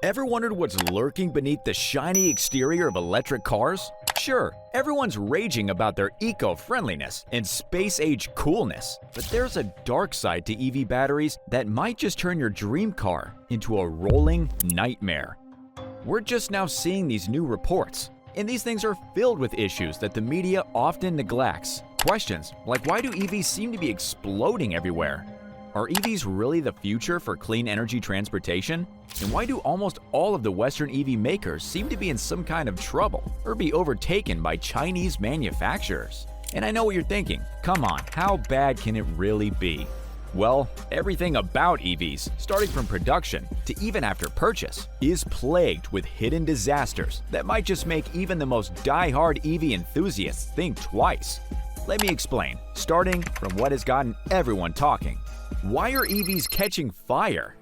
Ever wondered what's lurking beneath the shiny exterior of electric cars? Sure, everyone's raging about their eco-friendliness and space-age coolness, but there's a dark side to EV batteries that might just turn your dream car into a rolling nightmare. We're just now seeing these new reports, and these things are filled with issues that the media often neglects. Questions like, why do EVs seem to be exploding everywhere? Are EVs really the future for clean energy transportation? And why do almost all of the Western EV makers seem to be in some kind of trouble or be overtaken by Chinese manufacturers? And I know what you're thinking, come on, how bad can it really be? Well, everything about EVs, starting from production to even after purchase, is plagued with hidden disasters that might just make even the most die-hard EV enthusiasts think twice. Let me explain, starting from what has gotten everyone talking. Why are EVs catching fire?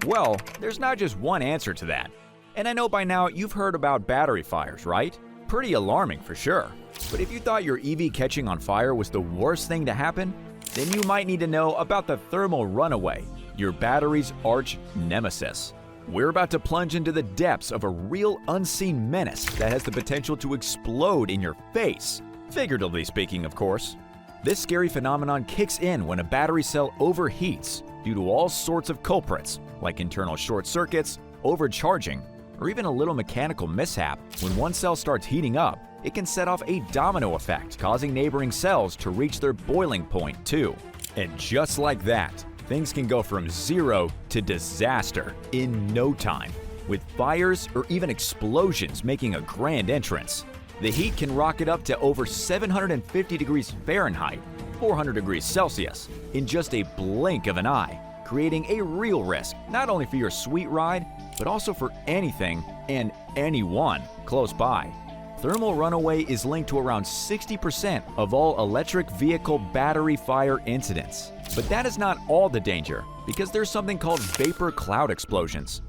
Well, there's not just one answer to that. And I know by now you've heard about battery fires, right? Pretty alarming for sure. But if you thought your EV catching on fire was the worst thing to happen, then you might need to know about the thermal runaway, your battery's arch nemesis. We're about to plunge into the depths of a real unseen menace that has the potential to explode in your face. Figuratively speaking, of course. This scary phenomenon kicks in when a battery cell overheats due to all sorts of culprits, like internal short circuits, overcharging, or even a little mechanical mishap. When one cell starts heating up, it can set off a domino effect, causing neighboring cells to reach their boiling point too. And just like that, things can go from zero to disaster in no time, with fires or even explosions making a grand entrance. The heat can rocket up to over 750 degrees Fahrenheit, 400 degrees Celsius, in just a blink of an eye, creating a real risk not only for your sweet ride, but also for anything and anyone close by. Thermal runaway is linked to around 60% of all electric vehicle battery fire incidents. But that is not all the danger, because there's something called vapor cloud explosions.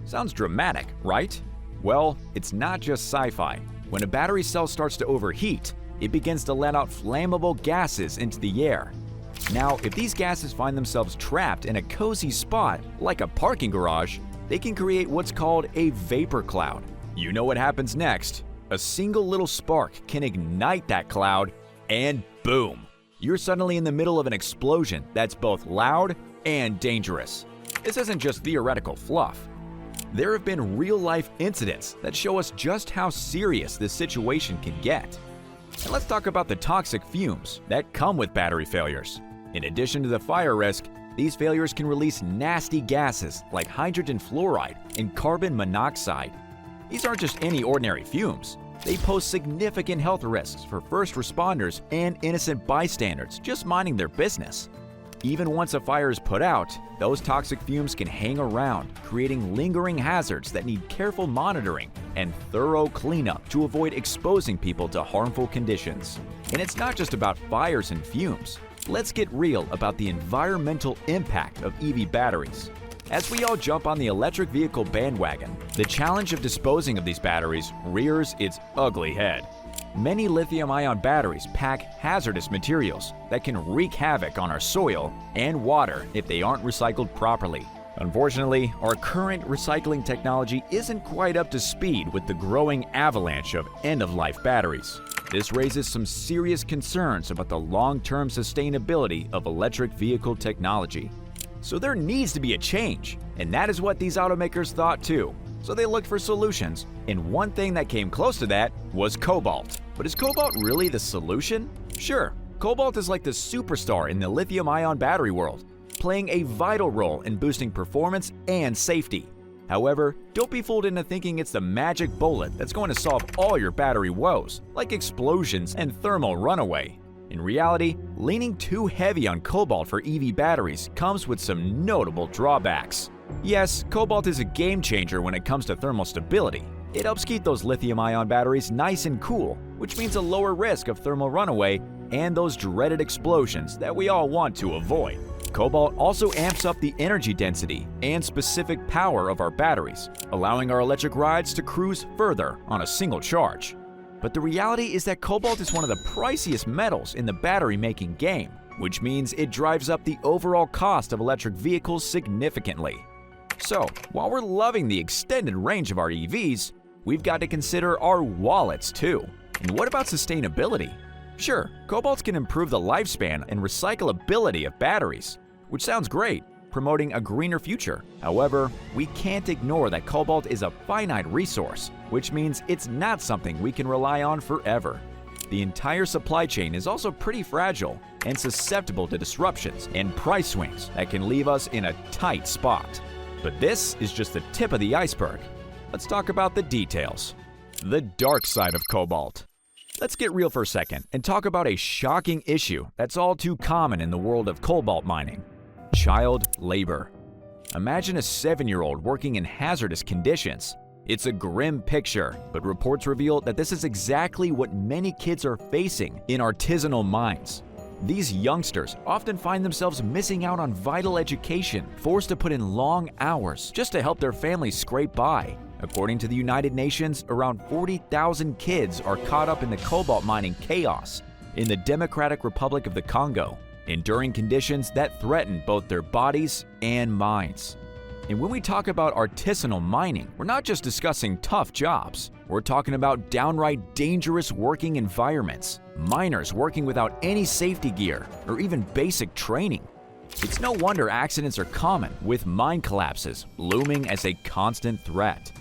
Sounds dramatic, right? Well, it's not just sci-fi. When a battery cell starts to overheat, it begins to let out flammable gases into the air. Now, if these gases find themselves trapped in a cozy spot, like a parking garage, they can create what's called a vapor cloud. You know what happens next. A single little spark can ignite that cloud, and boom! You're suddenly in the middle of an explosion that's both loud and dangerous. This isn't just theoretical fluff. There have been real-life incidents that show us just how serious this situation can get. And let's talk about the toxic fumes that come with battery failures. In addition to the fire risk, these failures can release nasty gases like hydrogen fluoride and carbon monoxide. These aren't just any ordinary fumes. They pose significant health risks for first responders and innocent bystanders just minding their business. Even once a fire is put out, those toxic fumes can hang around, creating lingering hazards that need careful monitoring and thorough cleanup to avoid exposing people to harmful conditions. And it's not just about fires and fumes. Let's get real about the environmental impact of EV batteries. As we all jump on the electric vehicle bandwagon, the challenge of disposing of these batteries rears its ugly head. Many lithium-ion batteries pack hazardous materials that can wreak havoc on our soil and water if they aren't recycled properly. Unfortunately, our current recycling technology isn't quite up to speed with the growing avalanche of end-of-life batteries. This raises some serious concerns about the long-term sustainability of electric vehicle technology. So there needs to be a change, and that is what these automakers thought too. So they looked for solutions, and one thing that came close to that was cobalt. But is cobalt really the solution? Sure, cobalt is like the superstar in the lithium-ion battery world, playing a vital role in boosting performance and safety. However, don't be fooled into thinking it's the magic bullet that's going to solve all your battery woes, like explosions and thermal runaway. In reality, leaning too heavy on cobalt for EV batteries comes with some notable drawbacks. Yes, cobalt is a game changer when it comes to thermal stability. It helps keep those lithium-ion batteries nice and cool, which means a lower risk of thermal runaway and those dreaded explosions that we all want to avoid. Cobalt also amps up the energy density and specific power of our batteries, allowing our electric rides to cruise further on a single charge. But the reality is that cobalt is one of the priciest metals in the battery-making game, which means it drives up the overall cost of electric vehicles significantly. So, while we're loving the extended range of our EVs, we've got to consider our wallets too. And what about sustainability? Sure, cobalt can improve the lifespan and recyclability of batteries, which sounds great, promoting a greener future. However, we can't ignore that cobalt is a finite resource, which means it's not something we can rely on forever. The entire supply chain is also pretty fragile and susceptible to disruptions and price swings that can leave us in a tight spot. But this is just the tip of the iceberg. Let's talk about the details. The dark side of cobalt. Let's get real for a second and talk about a shocking issue that's all too common in the world of cobalt mining: child labor. Imagine a 7-year-old working in hazardous conditions. It's a grim picture, but reports reveal that this is exactly what many kids are facing in artisanal mines. These youngsters often find themselves missing out on vital education, forced to put in long hours just to help their families scrape by. According to the United Nations, around 40,000 kids are caught up in the cobalt mining chaos in the Democratic Republic of the Congo, enduring conditions that threaten both their bodies and minds. And when we talk about artisanal mining, we're not just discussing tough jobs. We're talking about downright dangerous working environments, miners working without any safety gear or even basic training. It's no wonder accidents are common, with mine collapses looming as a constant threat.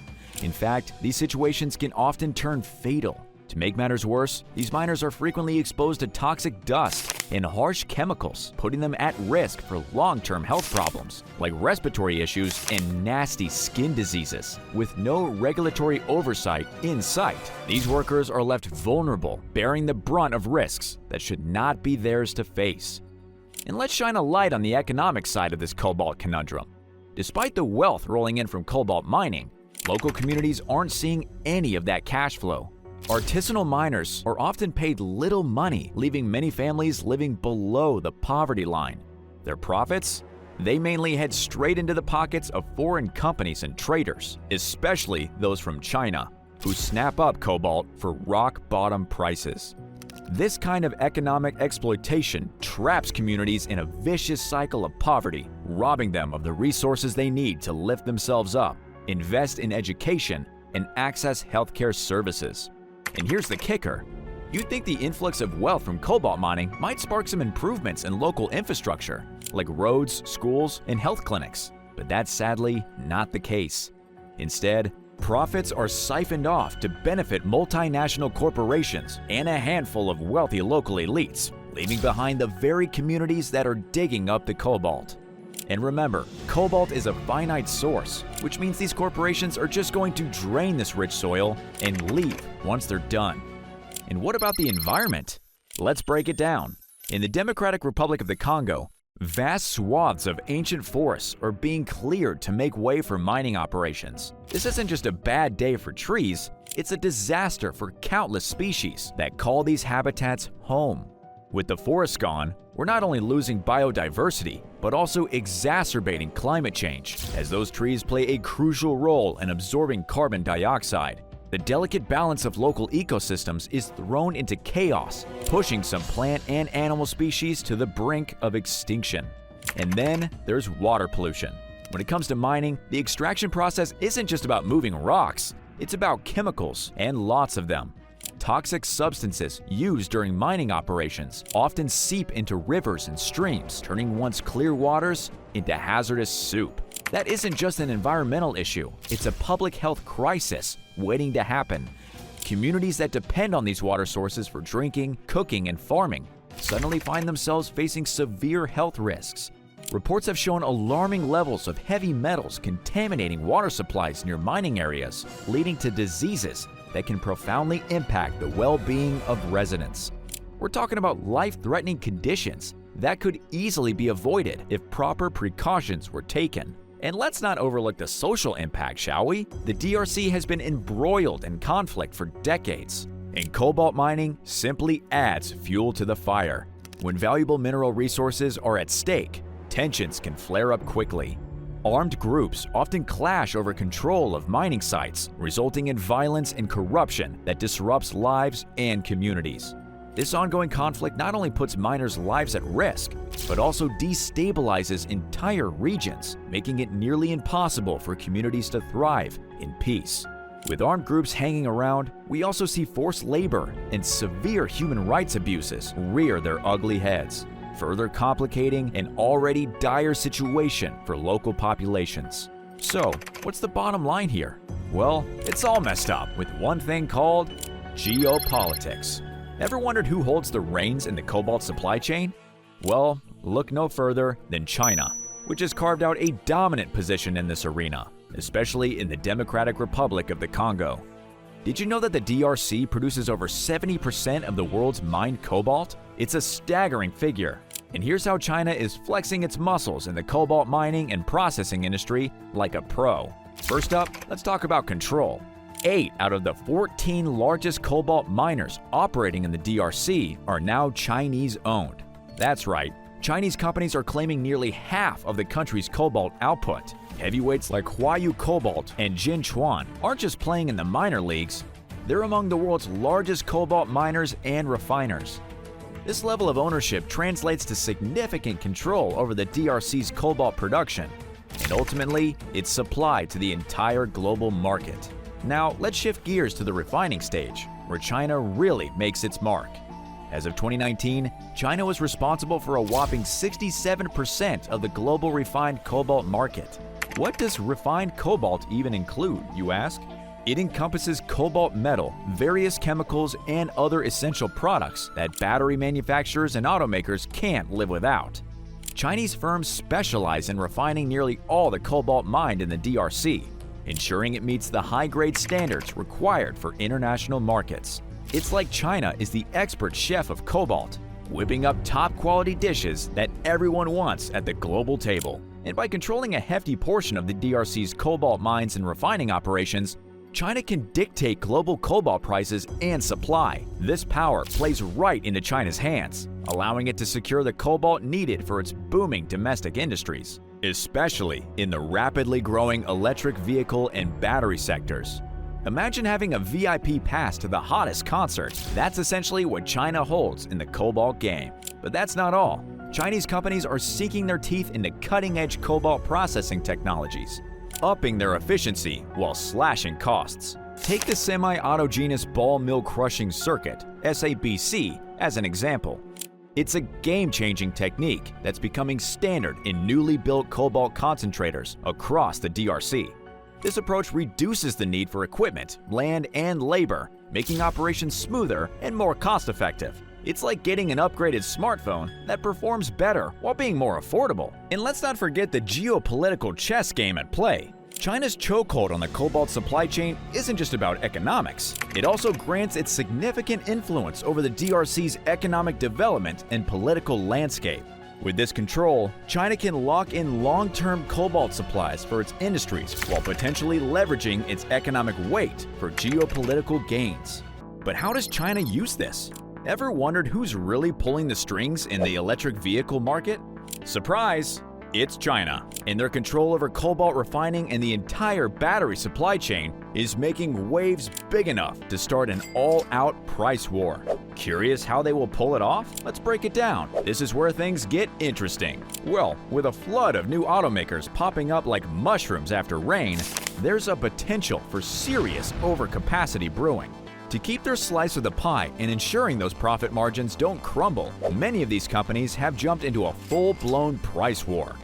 In fact, these situations can often turn fatal. To make matters worse, these miners are frequently exposed to toxic dust and harsh chemicals, putting them at risk for long-term health problems like respiratory issues and nasty skin diseases. With no regulatory oversight in sight, these workers are left vulnerable, bearing the brunt of risks that should not be theirs to face. And let's shine a light on the economic side of this cobalt conundrum. Despite the wealth rolling in from cobalt mining, local communities aren't seeing any of that cash flow. Artisanal miners are often paid little money, leaving many families living below the poverty line. Their profits? They mainly head straight into the pockets of foreign companies and traders, especially those from China, who snap up cobalt for rock-bottom prices. This kind of economic exploitation traps communities in a vicious cycle of poverty, robbing them of the resources they need to lift themselves up, invest in education, and access healthcare services. And here's the kicker. You'd think the influx of wealth from cobalt mining might spark some improvements in local infrastructure, like roads, schools, and health clinics. But that's sadly not the case. Instead, profits are siphoned off to benefit multinational corporations and a handful of wealthy local elites, leaving behind the very communities that are digging up the cobalt. And remember, cobalt is a finite source, which means these corporations are just going to drain this rich soil and leave once they're done. And what about the environment? Let's break it down. In the Democratic Republic of the Congo, vast swaths of ancient forests are being cleared to make way for mining operations. This isn't just a bad day for trees, it's a disaster for countless species that call these habitats home. With the forest gone, we're not only losing biodiversity, but also exacerbating climate change, as those trees play a crucial role in absorbing carbon dioxide. The delicate balance of local ecosystems is thrown into chaos, pushing some plant and animal species to the brink of extinction. And then there's water pollution. When it comes to mining, the extraction process isn't just about moving rocks, it's about chemicals, and lots of them. Toxic substances used during mining operations often seep into rivers and streams, turning once clear waters into hazardous soup. That isn't just an environmental issue, it's a public health crisis waiting to happen. Communities that depend on these water sources for drinking, cooking, and farming suddenly find themselves facing severe health risks. Reports have shown alarming levels of heavy metals contaminating water supplies near mining areas, leading to diseases that can profoundly impact the well-being of residents. We're talking about life-threatening conditions that could easily be avoided if proper precautions were taken. And let's not overlook the social impact, shall we? The DRC has been embroiled in conflict for decades, and cobalt mining simply adds fuel to the fire. When valuable mineral resources are at stake, tensions can flare up quickly. Armed groups often clash over control of mining sites, resulting in violence and corruption that disrupts lives and communities. This ongoing conflict not only puts miners' lives at risk, but also destabilizes entire regions, making it nearly impossible for communities to thrive in peace. With armed groups hanging around, we also see forced labor and severe human rights abuses rear their ugly heads, further complicating an already dire situation for local populations. So, what's the bottom line here? Well, it's all messed up with one thing called geopolitics. Ever wondered who holds the reins in the cobalt supply chain? Well, look no further than China, which has carved out a dominant position in this arena, especially in the Democratic Republic of the Congo. Did you know that the DRC produces over 70% of the world's mined cobalt? It's a staggering figure. And here's how China is flexing its muscles in the cobalt mining and processing industry like a pro. First up, let's talk about control. 8 out of the 14 largest cobalt miners operating in the DRC are now Chinese-owned. That's right, Chinese companies are claiming nearly half of the country's cobalt output. Heavyweights like Huayu Cobalt and Jinchuan aren't just playing in the minor leagues, they're among the world's largest cobalt miners and refiners. This level of ownership translates to significant control over the DRC's cobalt production, and ultimately, its supply to the entire global market. Now, let's shift gears to the refining stage, where China really makes its mark. As of 2019, China was responsible for a whopping 67% of the global refined cobalt market. What does refined cobalt even include, you ask? It encompasses cobalt metal, various chemicals, and other essential products that battery manufacturers and automakers can't live without. Chinese firms specialize in refining nearly all the cobalt mined in the DRC, ensuring it meets the high-grade standards required for international markets. It's like China is the expert chef of cobalt, whipping up top-quality dishes that everyone wants at the global table. And by controlling a hefty portion of the DRC's cobalt mines and refining operations, China can dictate global cobalt prices and supply. This power plays right into China's hands, allowing it to secure the cobalt needed for its booming domestic industries, especially in the rapidly growing electric vehicle and battery sectors. Imagine having a VIP pass to the hottest concert. That's essentially what China holds in the cobalt game. But that's not all. Chinese companies are sinking their teeth into cutting-edge cobalt processing technologies, upping their efficiency while slashing costs. Take the semi-autogenous ball mill crushing circuit, SABC, as an example. It's a game-changing technique that's becoming standard in newly built cobalt concentrators across the DRC. This approach reduces the need for equipment, land, and labor, making operations smoother and more cost-effective. It's like getting an upgraded smartphone that performs better while being more affordable. And let's not forget the geopolitical chess game at play. China's chokehold on the cobalt supply chain isn't just about economics. It also grants it significant influence over the DRC's economic development and political landscape. With this control, China can lock in long-term cobalt supplies for its industries while potentially leveraging its economic weight for geopolitical gains. But how does China use this? Ever wondered who's really pulling the strings in the electric vehicle market? Surprise! It's China, and their control over cobalt refining and the entire battery supply chain is making waves big enough to start an all-out price war. Curious how they will pull it off? Let's break it down. This is where things get interesting. Well, with a flood of new automakers popping up like mushrooms after rain, there's a potential for serious overcapacity brewing. To keep their slice of the pie and ensuring those profit margins don't crumble, many of these companies have jumped into a full-blown price war.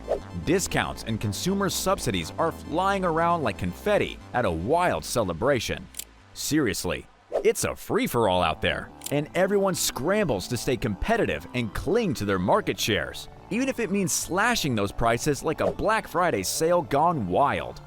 Discounts and consumer subsidies are flying around like confetti at a wild celebration. Seriously, it's a free-for-all out there, and everyone scrambles to stay competitive and cling to their market shares, even if it means slashing those prices like a Black Friday sale gone wild.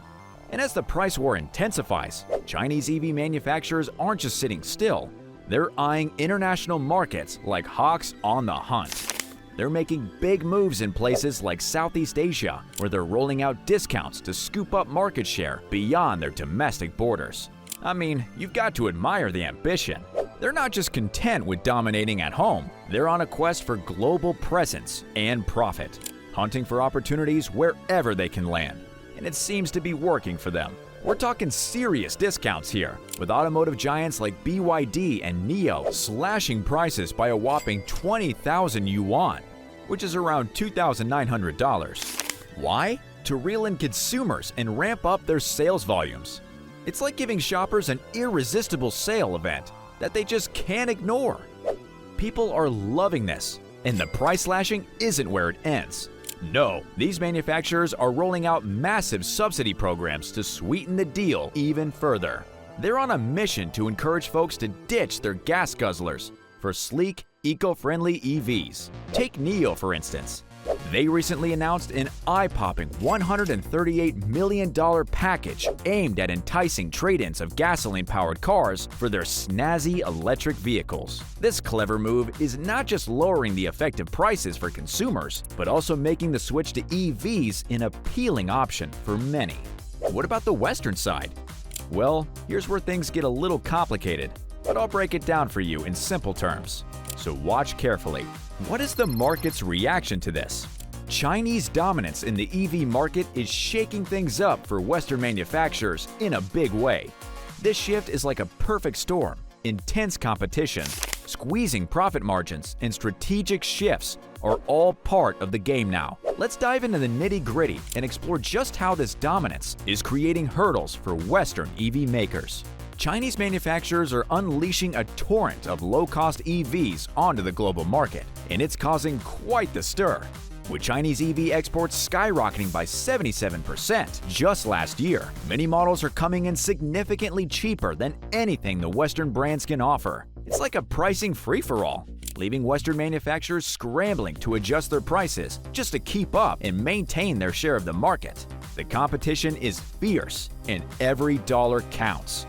And as the price war intensifies, Chinese EV manufacturers aren't just sitting still. They're eyeing international markets like hawks on the hunt. They're making big moves in places like Southeast Asia, where they're rolling out discounts to scoop up market share beyond their domestic borders. I mean, you've got to admire the ambition. They're not just content with dominating at home, they're on a quest for global presence and profit, hunting for opportunities wherever they can land. And it seems to be working for them. We're talking serious discounts here, with automotive giants like BYD and NIO slashing prices by a whopping 20,000 yuan, which is around $2,900. Why? To reel in consumers and ramp up their sales volumes. It's like giving shoppers an irresistible sale event that they just can't ignore. People are loving this, and the price slashing isn't where it ends. No, these manufacturers are rolling out massive subsidy programs to sweeten the deal even further. They're on a mission to encourage folks to ditch their gas guzzlers for sleek, eco-friendly EVs. Take NIO, for instance. They recently announced an eye-popping $138 million package aimed at enticing trade-ins of gasoline-powered cars for their snazzy electric vehicles. This clever move is not just lowering the effective prices for consumers, but also making the switch to EVs an appealing option for many. What about the Western side? Well, here's where things get a little complicated, but I'll break it down for you in simple terms. So watch carefully. What is the market's reaction to this? Chinese dominance in the EV market is shaking things up for Western manufacturers in a big way. This shift is like a perfect storm. Intense competition, squeezing profit margins, and strategic shifts are all part of the game now. Let's dive into the nitty-gritty and explore just how this dominance is creating hurdles for Western EV makers. Chinese manufacturers are unleashing a torrent of low-cost EVs onto the global market, and it's causing quite the stir. With Chinese EV exports skyrocketing by 77% just last year, many models are coming in significantly cheaper than anything the Western brands can offer. It's like a pricing free-for-all, leaving Western manufacturers scrambling to adjust their prices just to keep up and maintain their share of the market. The competition is fierce, and every dollar counts.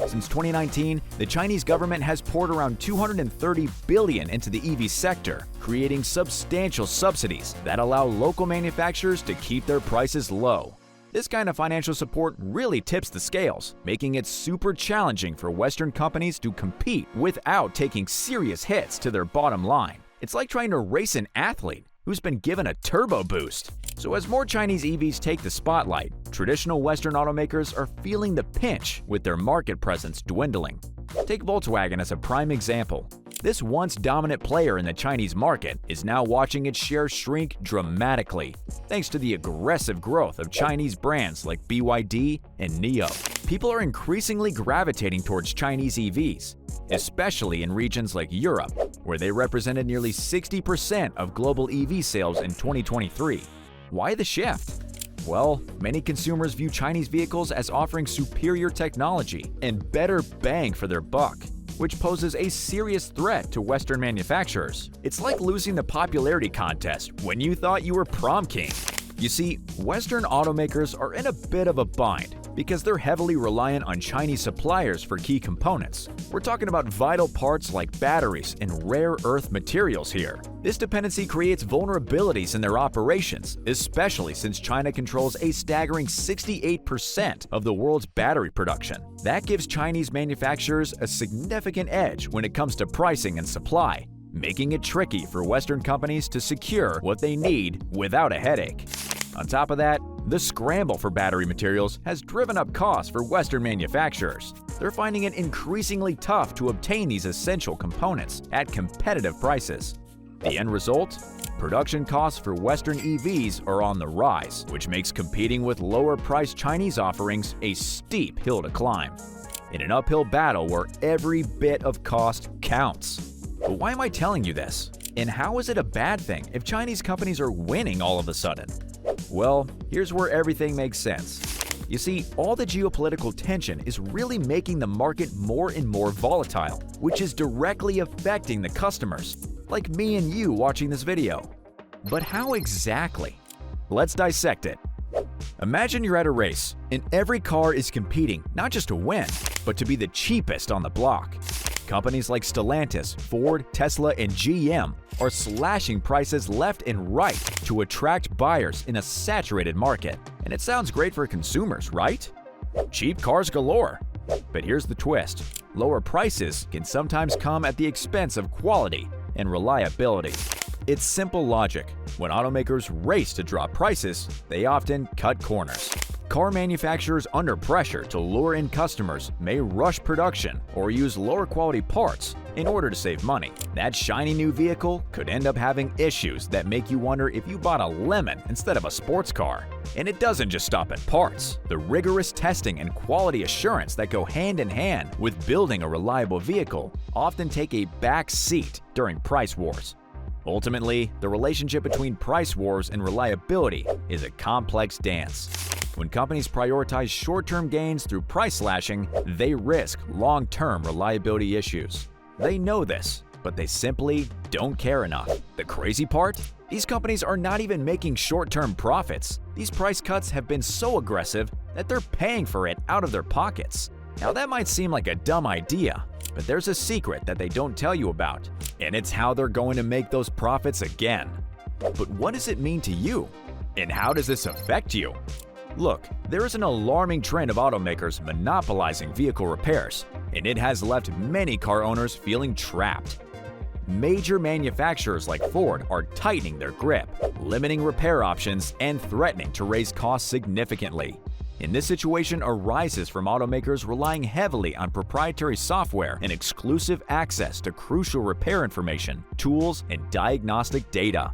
Since 2019, the Chinese government has poured around $230 billion into the EV sector, creating substantial subsidies that allow local manufacturers to keep their prices low. This kind of financial support really tips the scales, making it super challenging for Western companies to compete without taking serious hits to their bottom line. It's like trying to race an athlete who's been given a turbo boost. So as more Chinese EVs take the spotlight, traditional Western automakers are feeling the pinch with their market presence dwindling. Take Volkswagen as a prime example. This once dominant player in the Chinese market is now watching its share shrink dramatically, thanks to the aggressive growth of Chinese brands like BYD and NIO. People are increasingly gravitating towards Chinese EVs, especially in regions like Europe, where they represented nearly 60% of global EV sales in 2023. Why the shift? Well, many consumers view Chinese vehicles as offering superior technology and better bang for their buck, which poses a serious threat to Western manufacturers. It's like losing the popularity contest when you thought you were prom king. You see, Western automakers are in a bit of a bind because they're heavily reliant on Chinese suppliers for key components. We're talking about vital parts like batteries and rare earth materials here. This dependency creates vulnerabilities in their operations, especially since China controls a staggering 68% of the world's battery production. That gives Chinese manufacturers a significant edge when it comes to pricing and supply, making it tricky for Western companies to secure what they need without a headache. On top of that, the scramble for battery materials has driven up costs for Western manufacturers. They're finding it increasingly tough to obtain these essential components at competitive prices. The end result? Production costs for Western EVs are on the rise, which makes competing with lower-priced Chinese offerings a steep hill to climb. In an uphill battle where every bit of cost counts. But why am I telling you this? And how is it a bad thing if Chinese companies are winning all of a sudden? Well, here's where everything makes sense. You see, all the geopolitical tension is really making the market more and more volatile, which is directly affecting the customers, like me and you watching this video. But how exactly? Let's dissect it. Imagine you're at a race, and every car is competing not just to win, but to be the cheapest on the block. Companies like Stellantis, Ford, Tesla, and GM are slashing prices left and right to attract buyers in a saturated market. And it sounds great for consumers, right? Cheap cars galore. But here's the twist. Lower prices can sometimes come at the expense of quality and reliability. It's simple logic. When automakers race to drop prices, they often cut corners. Car manufacturers under pressure to lure in customers may rush production or use lower quality parts in order to save money. That shiny new vehicle could end up having issues that make you wonder if you bought a lemon instead of a sports car. And it doesn't just stop at parts. The rigorous testing and quality assurance that go hand in hand with building a reliable vehicle often take a back seat during price wars. Ultimately, the relationship between price wars and reliability is a complex dance. When companies prioritize short-term gains through price slashing, they risk long-term reliability issues. They know this, but they simply don't care enough. The crazy part? These companies are not even making short-term profits. These price cuts have been so aggressive that they're paying for it out of their pockets. Now that might seem like a dumb idea, but there's a secret that they don't tell you about, and it's how they're going to make those profits again. But what does it mean to you? And how does this affect you? Look, there is an alarming trend of automakers monopolizing vehicle repairs, and it has left many car owners feeling trapped. Major manufacturers like Ford are tightening their grip, limiting repair options, and threatening to raise costs significantly. And this situation arises from automakers relying heavily on proprietary software and exclusive access to crucial repair information, tools, and diagnostic data.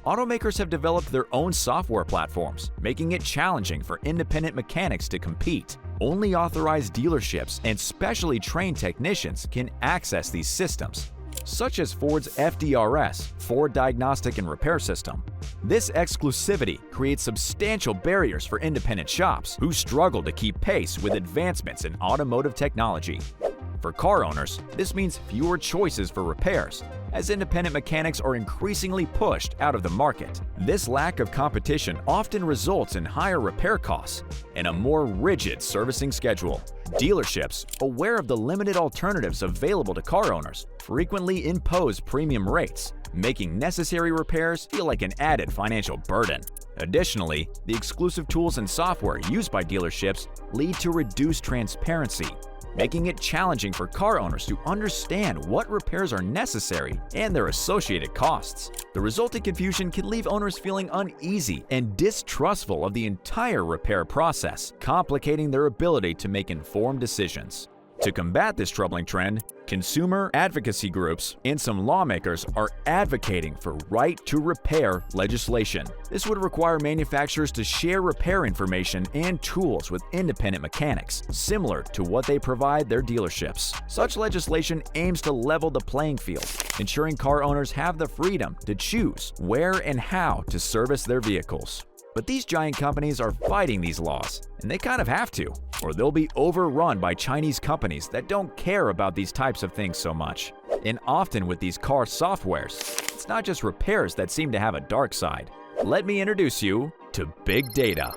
Automakers have developed their own software platforms, making it challenging for independent mechanics to compete. Only authorized dealerships and specially trained technicians can access these systems, such as Ford's FDRS, Ford Diagnostic and Repair System. This exclusivity creates substantial barriers for independent shops who struggle to keep pace with advancements in automotive technology. For car owners, this means fewer choices for repairs, as independent mechanics are increasingly pushed out of the market. This lack of competition often results in higher repair costs and a more rigid servicing schedule. Dealerships, aware of the limited alternatives available to car owners, frequently impose premium rates, making necessary repairs feel like an added financial burden. Additionally, the exclusive tools and software used by dealerships lead to reduced transparency, making it challenging for car owners to understand what repairs are necessary and their associated costs. The resulting confusion can leave owners feeling uneasy and distrustful of the entire repair process, complicating their ability to make informed decisions. To combat this troubling trend, consumer advocacy groups and some lawmakers are advocating for right-to-repair legislation. This would require manufacturers to share repair information and tools with independent mechanics, similar to what they provide their dealerships. Such legislation aims to level the playing field, ensuring car owners have the freedom to choose where and how to service their vehicles. But these giant companies are fighting these laws, and they kind of have to, or they'll be overrun by Chinese companies that don't care about these types of things so much. And often with these car softwares, it's not just repairs that seem to have a dark side. Let me introduce you to big data.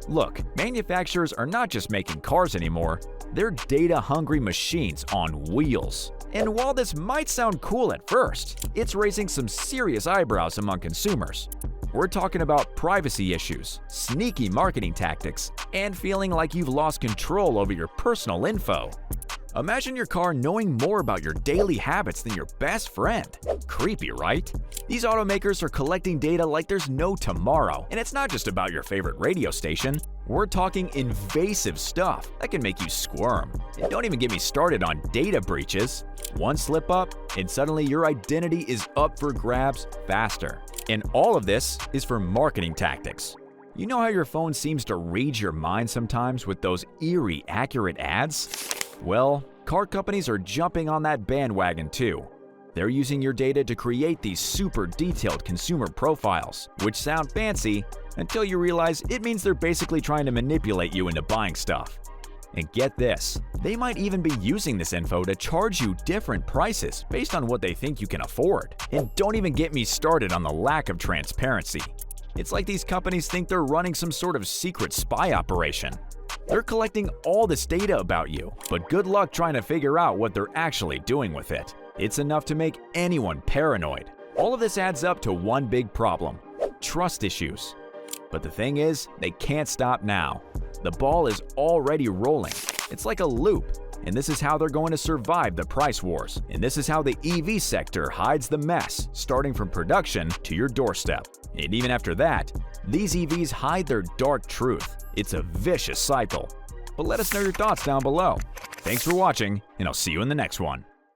Look, manufacturers are not just making cars anymore, they're data-hungry machines on wheels. And while this might sound cool at first, it's raising some serious eyebrows among consumers. We're talking about privacy issues, sneaky marketing tactics, and feeling like you've lost control over your personal info. Imagine your car knowing more about your daily habits than your best friend. Creepy, right? These automakers are collecting data like there's no tomorrow, and it's not just about your favorite radio station. We're talking invasive stuff that can make you squirm. And don't even get me started on data breaches. One slip up, and suddenly your identity is up for grabs faster. And all of this is for marketing tactics. You know how your phone seems to read your mind sometimes with those eerie, accurate ads? Well, car companies are jumping on that bandwagon too. They're using your data to create these super detailed consumer profiles, which sound fancy until you realize it means they're basically trying to manipulate you into buying stuff. And get this, they might even be using this info to charge you different prices based on what they think you can afford. And don't even get me started on the lack of transparency. It's like these companies think they're running some sort of secret spy operation. They're collecting all this data about you, but good luck trying to figure out what they're actually doing with it. It's enough to make anyone paranoid. All of this adds up to one big problem: trust issues. But the thing is, they can't stop now. The ball is already rolling. It's like a loop, and this is how they're going to survive the price wars. And this is how the EV sector hides the mess, starting from production to your doorstep. And even after that, These EVs hide their dark truth. It's a vicious cycle. But let us know your thoughts down below. Thanks for watching, and I'll see you in the next one.